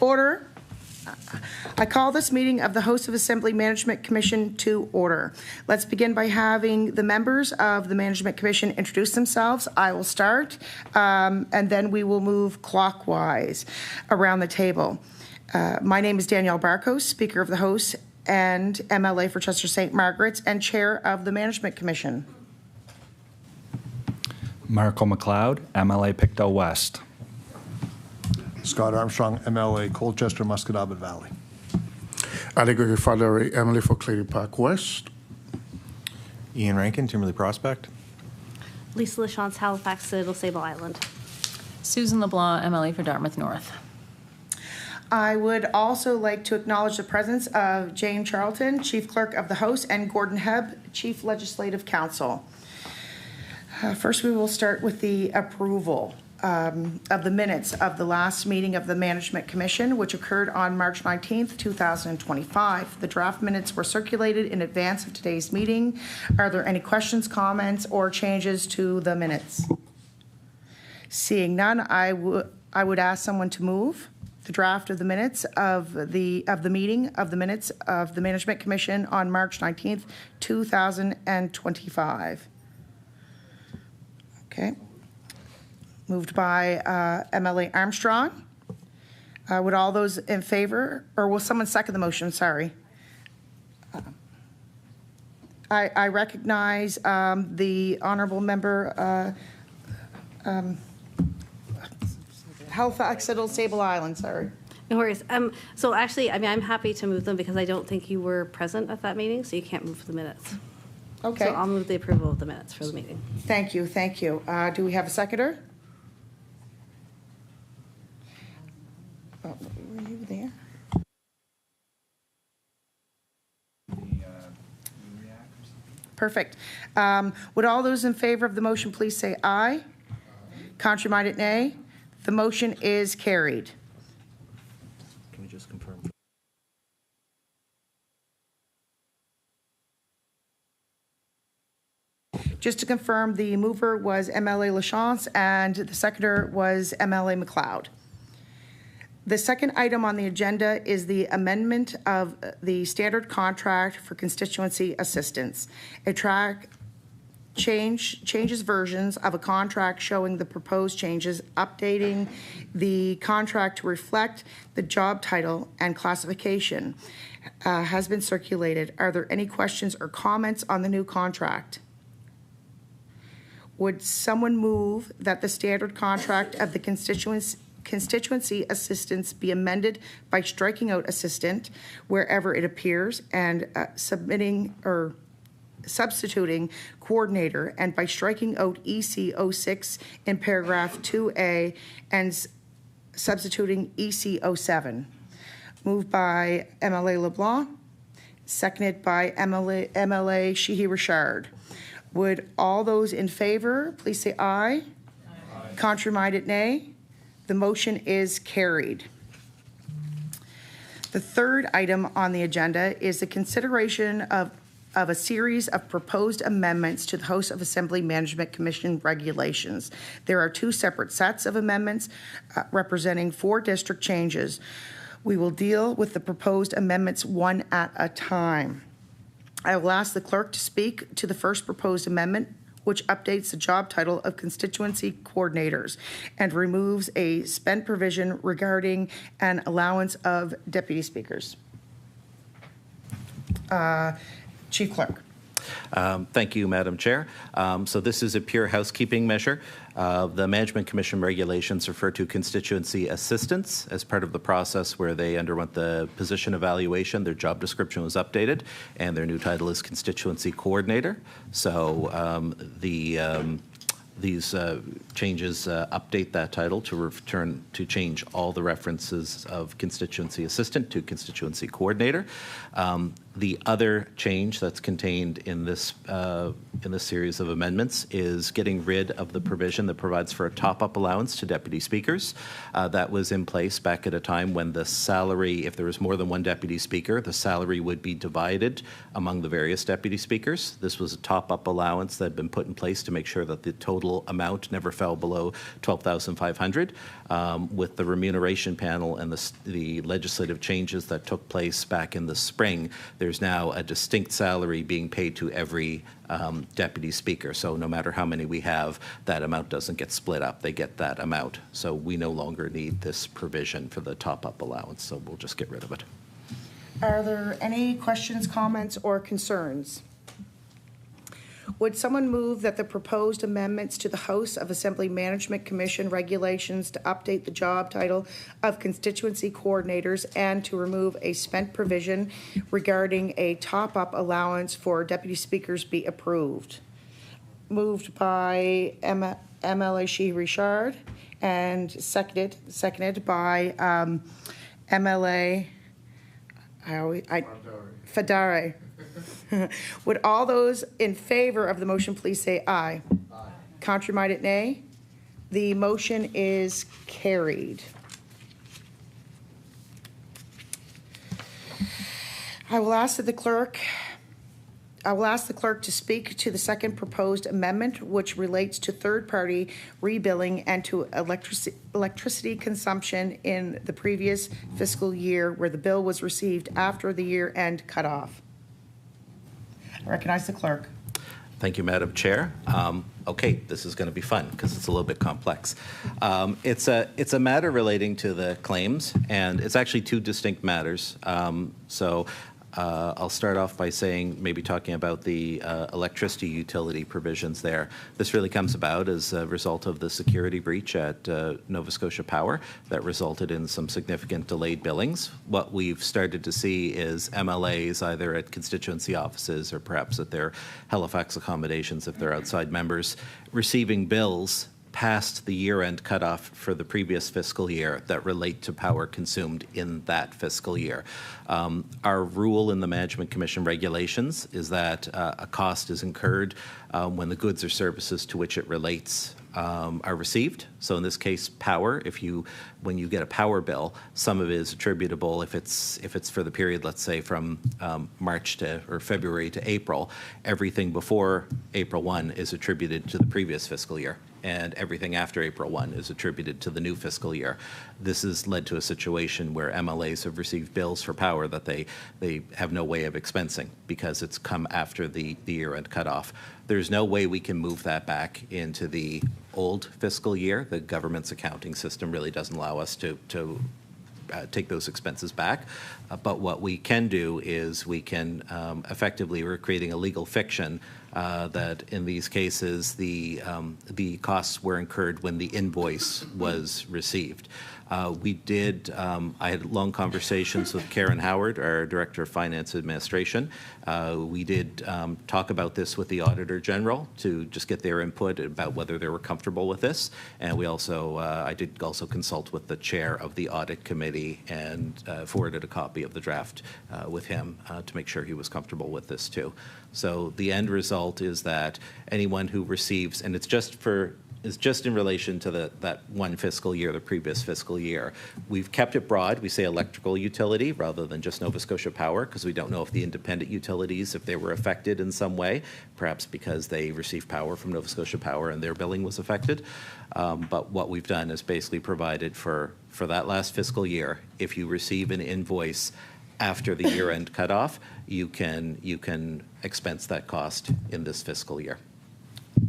Order. I call this meeting of the House of Assembly Management Commission to order. Let's begin by having the members of the Management Commission introduce themselves. I will start, and then we will move clockwise around the table. My name is Danielle Barkos, Speaker of the House and MLA for Chester St. Margaret's and Chair of the Management Commission. Marco McLeod, MLA Pictou West. Scott Armstrong, MLA Colchester Musquodoboit Valley. Ali Gregory Fadari, MLA for Clary Park West. Ian Rankin, Timberley Prospect. Lisa LaChance, Halifax, Little Sable Island. Susan LeBlanc, MLA for Dartmouth North. I would also like to acknowledge the presence of Jane Charlton, Chief Clerk of the House, and Gordon Hebb, Chief Legislative Counsel. First, we will start with the approval of the minutes of the last meeting of the Management Commission, which occurred on March 19th, 2025. The draft minutes were circulated in advance of today's meeting. Are there any questions, comments, or changes to the minutes? Seeing none, I would ask someone to move the draft of the minutes of the minutes of the Management Commission on March 19th, 2025. Okay. Moved by MLA Armstrong. Would all those in favor, or will someone second the motion? Sorry. I recognize the honourable member Halifax, Little Sable Island. Sorry. No worries. So actually, I'm happy to move them because I don't think you were present at that meeting, so you can't move the minutes. Okay. So I'll move the approval of the minutes for the meeting. Thank you. Thank you. Do we have a seconder? Oh, were you there? Perfect. Would all those in favor of the motion please say aye? Contrary-minded, nay. The motion is carried. Can we just confirm? Just to confirm, the mover was MLA LaChance and the seconder was MLA McLeod. The second item on the agenda is the amendment of the standard contract for constituency assistance. A track changes versions of a contract showing the proposed changes, updating the contract to reflect the job title and classification has been circulated. Are there any questions or comments on the new contract? Would someone move that the standard contract of the constituency assistance be amended by striking out assistant wherever it appears and substituting coordinator, and by striking out EC06 in paragraph 2A and substituting EC07? Moved by MLA LeBlanc, seconded by MLA Sheehy-Richard. Would all those in favor please say aye? Aye. Contrary-minded, nay. The motion is carried. The third item on the agenda is the consideration of a series of proposed amendments to the House of Assembly Management Commission regulations. There are two separate sets of amendments representing 4 district changes. We will deal with the proposed amendments one at a time. I will ask the clerk to speak to the first proposed amendment, which updates the job title of constituency coordinators and removes a spend provision regarding an allowance of deputy speakers. Chief Clerk. Thank you, Madam Chair. So this is a pure housekeeping measure. The Management Commission regulations refer to constituency assistants as part of the process where they underwent the position evaluation. Their job description was updated, and their new title is constituency coordinator. So these changes update that title to change all the references of constituency assistant to constituency coordinator. The other change that's contained in this series of amendments is getting rid of the provision that provides for a top-up allowance to deputy speakers. That was in place back at a time when the salary, if there was more than one deputy speaker, the salary would be divided among the various deputy speakers. This was a top-up allowance that had been put in place to make sure that the total amount never fell below $12,500. With the remuneration panel and the legislative changes that took place back in the spring, there's now a distinct salary being paid to every deputy speaker. So no matter how many we have, that amount doesn't get split up. They get that amount. So we no longer need this provision for the top-up allowance, so we'll just get rid of it. Are there any questions, comments, or concerns? Would someone move that the proposed amendments to the House of Assembly Management Commission regulations to update the job title of constituency coordinators and to remove a spent provision regarding a top-up allowance for deputy speakers be approved? Moved by MLA Sheehy Richard and seconded by MLA Fadare. Would all those in favor of the motion please say aye? Aye. Contrary-minded, nay. The motion is carried. I will ask the clerk to speak to the second proposed amendment, which relates to third-party rebilling and to electricity consumption in the previous fiscal year where the bill was received after the year-end cutoff. I recognize the clerk. Thank you, Madam Chair. Okay, this is going to be fun because it's a little bit complex. It's a matter relating to the claims, and it's actually two distinct matters. I'll start off by maybe talking about the electricity utility provisions there. This really comes about as a result of the security breach at Nova Scotia Power that resulted in some significant delayed billings. What we've started to see is MLAs either at constituency offices or perhaps at their Halifax accommodations if they're outside members, receiving bills past the year-end cutoff for the previous fiscal year that relate to power consumed in that fiscal year. Our rule in the Management Commission regulations is that a cost is incurred when the goods or services to which it relates are received. So in this case, power. When you get a power bill, some of it is attributable if it's for the period, let's say from March or February to April. Everything before April 1 is attributed to the previous fiscal year, and everything after April 1 is attributed to the new fiscal year. This has led to a situation where MLAs have received bills for power that they have no way of expensing because it's come after the year-end cutoff. There's no way we can move that back into the old fiscal year. The government's accounting system really doesn't allow us to take those expenses back. But what we can do is we can we're creating a legal fiction that in these cases the costs were incurred when the invoice was received. I had long conversations with Karen Howard, our Director of Finance Administration. We did talk about this with the Auditor General to just get their input about whether they were comfortable with this. And I did also consult with the chair of the Audit Committee and forwarded a copy of the draft with him to make sure he was comfortable with this too. So the end result is that anyone who receives, and it's just in relation to that one fiscal year, the previous fiscal year. We've kept it broad. We say electrical utility rather than just Nova Scotia Power because we don't know if the independent utilities, if they were affected in some way, perhaps because they received power from Nova Scotia Power and their billing was affected. But what we've done is basically provided for that last fiscal year, if you receive an invoice after the year-end cutoff, you can expense that cost in this fiscal year.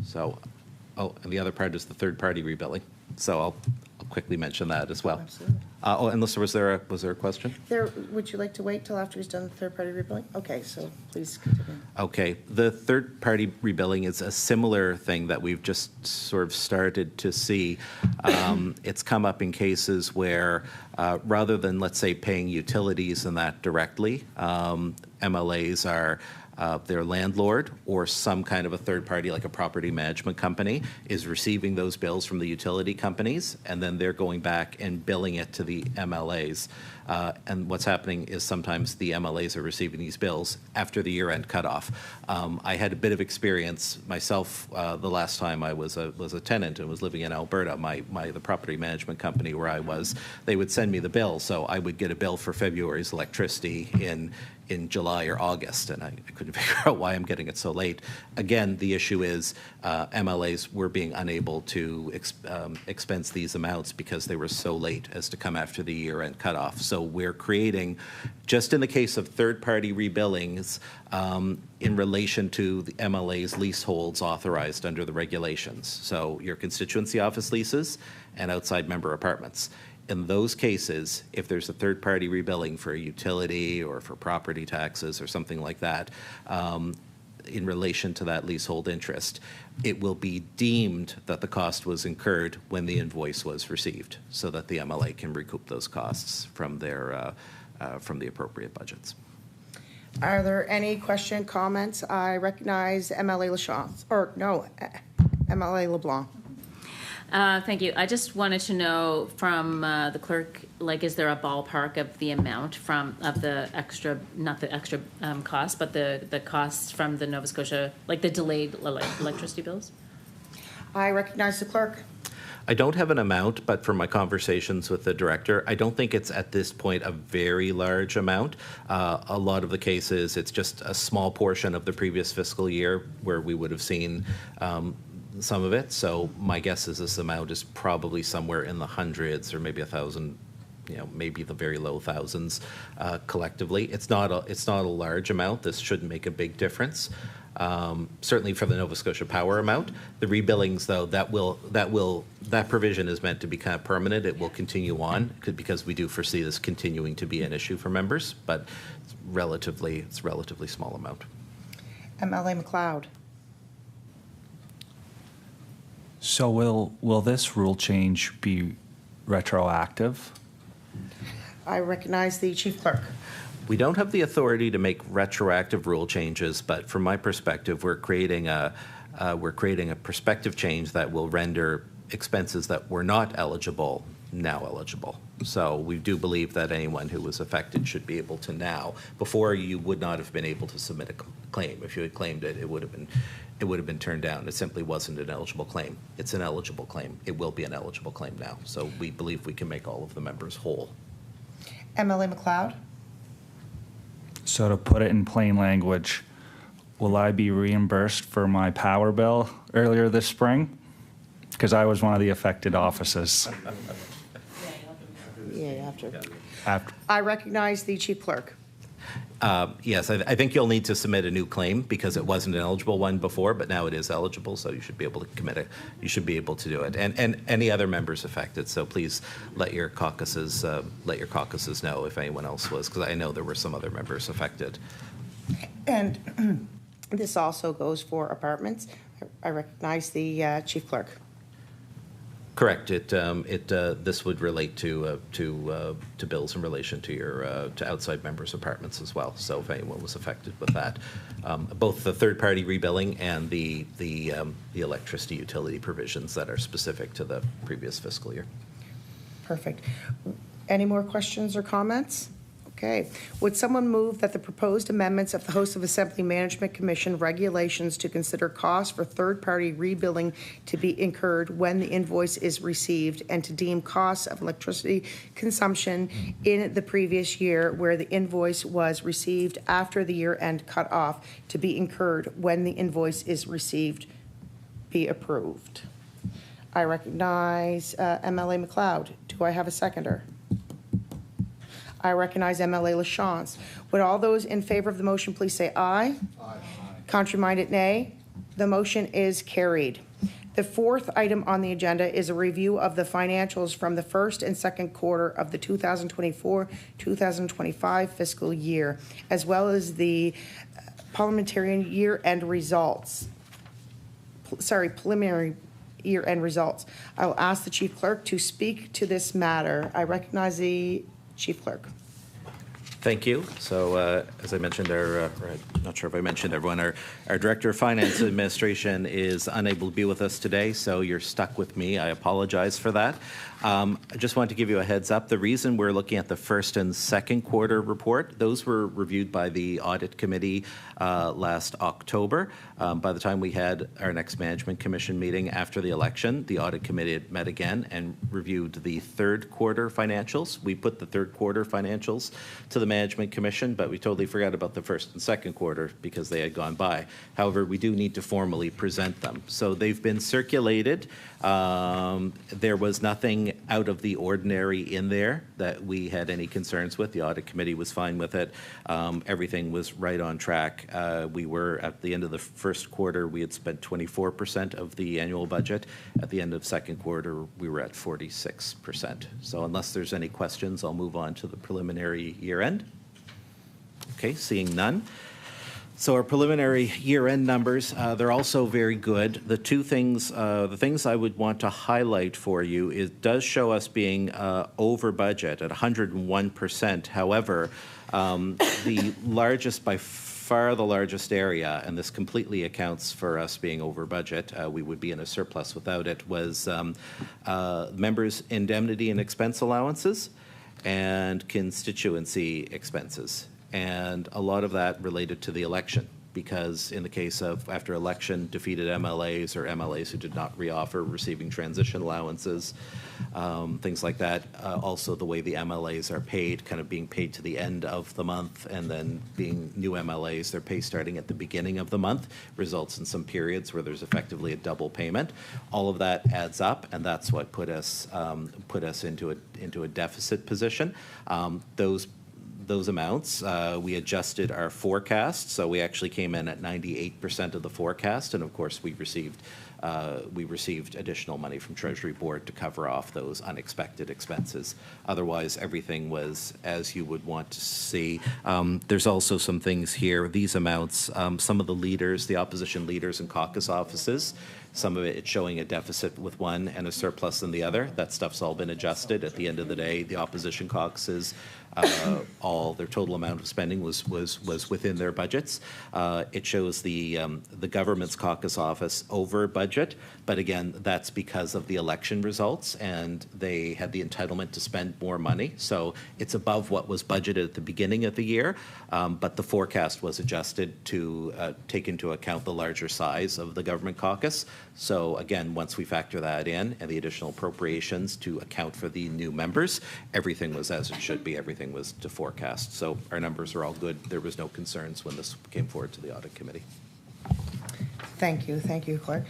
So. Oh, and the other part is the third-party rebilling. So I'll quickly mention that as well. Absolutely. Unless was there a question? Would you like to wait till after he's done the third-party rebilling? Okay, so please continue. Okay, the third-party rebilling is a similar thing that we've just sort of started to see. It's come up in cases where rather than, let's say, paying utilities and that directly, MLAs are their landlord or some kind of a third party like a property management company is receiving those bills from the utility companies, and then they're going back and billing it to the MLAs. And what's happening is sometimes the MLAs are receiving these bills after the year-end cutoff. I had a bit of experience myself the last time I was a tenant and was living in Alberta. The property management company where I was, they would send me the bill, so I would get a bill for February's electricity in July or August, and I couldn't figure out why I'm getting it so late. Again, the issue is MLAs were being unable to expense these amounts because they were so late as to come after the year-end cutoff. So we're creating, just in the case of third-party rebillings, in relation to the MLA's leaseholds authorized under the regulations. So your constituency office leases and outside member apartments. In those cases, if there's a third-party rebilling for a utility or for property taxes or something like that, in relation to that leasehold interest, it will be deemed that the cost was incurred when the invoice was received, so that the MLA can recoup those costs from from the appropriate budgets. Are there any comments? I recognize MLA LaChance, MLA LeBlanc. Thank you. I just wanted to know from the clerk, is there a ballpark of the amount of the extra, not the extra cost, but the costs from the Nova Scotia, the delayed electricity bills? I recognize the clerk. I don't have an amount, but from my conversations with the director, I don't think it's at this point a very large amount. A lot of the cases, it's just a small portion of the previous fiscal year where we would have seen some of it. So my guess is this amount is probably somewhere in the hundreds or maybe 1,000, maybe the very low thousands collectively. It's not a large amount. This shouldn't make a big difference. Certainly for the Nova Scotia Power amount. The rebillings, though, that provision is meant to be kind of permanent. It will continue on because we do foresee this continuing to be an issue for members, but it's relatively small amount. MLA McLeod. So will this rule change be retroactive? I recognize the chief clerk. We don't have the authority to make retroactive rule changes, but from my perspective, we're creating a prospective change that will render expenses that were not eligible now eligible. So we do believe that anyone who was affected should be able to now. Before, you would not have been able to submit a claim. If you had claimed it, it would have been turned down. It simply wasn't an eligible claim. It's an eligible claim. It will be an eligible claim now. So we believe we can make all of the members whole. MLA McLeod. So to put it in plain language, will I be reimbursed for my power bill earlier this spring? Because I was one of the affected offices. Yeah, you have to. I recognize the chief clerk. Yes, I think you'll need to submit a new claim because it wasn't an eligible one before, but now it is eligible, so you should be able to commit it. You should be able to do it, and any other members affected. So please let your caucuses know if anyone else was, because I know there were some other members affected. And this also goes for apartments. I recognize the chief clerk. Correct. This would relate to bills in relation to your to outside members' apartments as well. So if anyone was affected with that, both the third-party rebilling and the electricity utility provisions that are specific to the previous fiscal year. Perfect. Any more questions or comments? Okay. Would someone move that the proposed amendments of the House of Assembly Management Commission regulations to consider costs for third-party rebilling to be incurred when the invoice is received and to deem costs of electricity consumption in the previous year where the invoice was received after the year-end cutoff to be incurred when the invoice is received be approved? I recognize MLA McLeod. Do I have a seconder? I recognize MLA LaChance. Would all those in favor of the motion please say aye? Aye. Contrary-minded, nay. The motion is carried. The fourth item on the agenda is a review of the financials from the first and second quarter of the 2024-2025 fiscal year, as well as the parliamentarian year-end results. Preliminary year-end results. I will ask the chief clerk to speak to this matter. I recognize the chief clerk. Thank you. So, as I mentioned, I'm not sure if I mentioned everyone, our Director of Finance and Administration is unable to be with us today, so you're stuck with me. I apologize for that. I just wanted to give you a heads up. The reason we're looking at the first and second quarter report, those were reviewed by the Audit Committee last October. By the time we had our next Management Commission meeting after the election, the Audit Committee had met again and reviewed the third quarter financials. We put the third quarter financials to the Management Commission, but we totally forgot about the first and second quarter because they had gone by. However, we do need to formally present them. So they've been circulated. There was nothing out of the ordinary in there that we had any concerns with. The Audit Committee was fine with it. Everything was right on track. We were, at the end of the first quarter, we had spent 24% of the annual budget. At the end of second quarter, we were at 46%. So unless there's any questions, I'll move on to the preliminary year end. Okay, seeing none. So our preliminary year-end numbers, they're also very good. The things I would want to highlight for you, it does show us being over budget at 101%. However, the largest, by far the largest area, and this completely accounts for us being over budget, we would be in a surplus without it, was members' indemnity and expense allowances and constituency expenses. And a lot of that related to the election, because in the case of after election defeated MLAs or MLAs who did not reoffer receiving transition allowances, things like that. Also the way the MLAs are paid, kind of being paid to the end of the month, and then being new MLAs, their pay starting at the beginning of the month, results in some periods where there's effectively a double payment. All of that adds up, and that's what put us into a deficit position. Those amounts, we adjusted our forecast, so we actually came in at 98% of the forecast, and of course we received additional money from Treasury Board to cover off those unexpected expenses. Otherwise, everything was as you would want to see. There's also some things here. These amounts, some of the leaders, the opposition leaders and caucus offices, some of it's showing a deficit with one and a surplus in the other. That stuff's all been adjusted. At the end of the day, the opposition caucuses, all their total amount of spending was within their budgets. It shows the government's caucus office over budget, but again, that's because of the election results, and they had the entitlement to spend more money. So it's above what was budgeted at the beginning of the year, but the forecast was adjusted to take into account the larger size of the government caucus. So again, once we factor that in and the additional appropriations to account for the new members, everything was as it should be. Everything was to forecast. So our numbers are all good. There was no concerns when this came forward to the Audit Committee. Thank you, Clerk.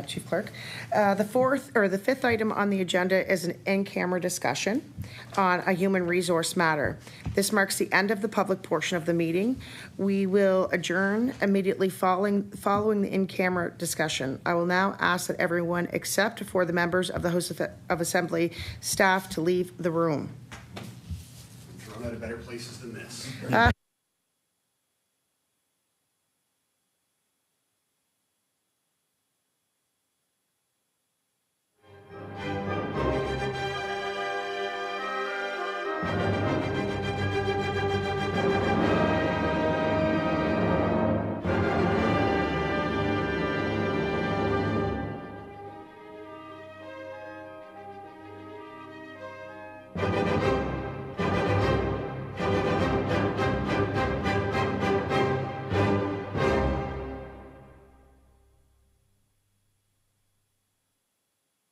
Chief Clerk. The fifth item on the agenda is an in-camera discussion on a human resource matter. This marks the end of the public portion of the meeting. We will adjourn immediately following the in-camera discussion. I will now ask that everyone, except for the members of the House of Assembly staff, to leave the room. Thrown out of better places than this.